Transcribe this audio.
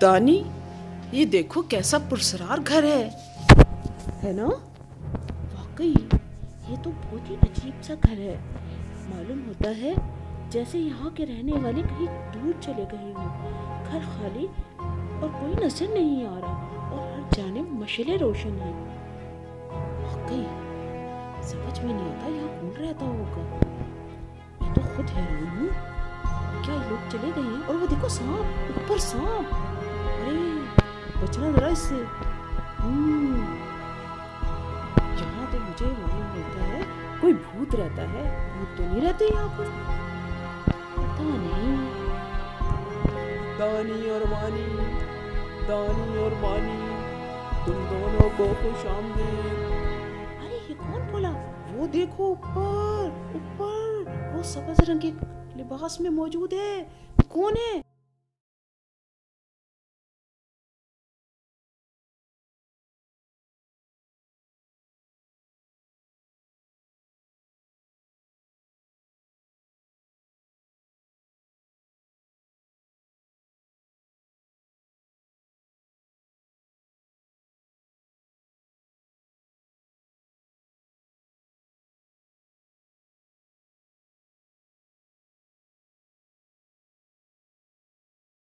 दानी, ये देखो कैसा पुरस्कार घर है ना? वाकई ये तो बहुत ही अजीब सा घर है। मालूम होता है जैसे यहाँ के रहने वाले कहीं दूर चले गए हों। घर खाली और कोई नजर नहीं आ रहा और हर जानिब मशालें रोशन हैं। वाकई समझ में नहीं आता यहाँ कौन रहता होगा। मैं तो खुद हैरान हूँ। क्या ये लोग चले गए हैं? और वो देखो सांप, ऊपर सांप। अरे बचना जरा इससे। यहाँ तो मुझे मालूम होता है कोई भूत रहता है। भूत तो नहीं रहते यहाँ पर, पता नहीं। दानी और वानी, दानी और वानी, तुम दोनों को खुश आमदीद। अरे ये कौन बोला? वो देखो ऊपर ऊपर, वो सब्ज रंग के लिबास में मौजूद है। कौन है?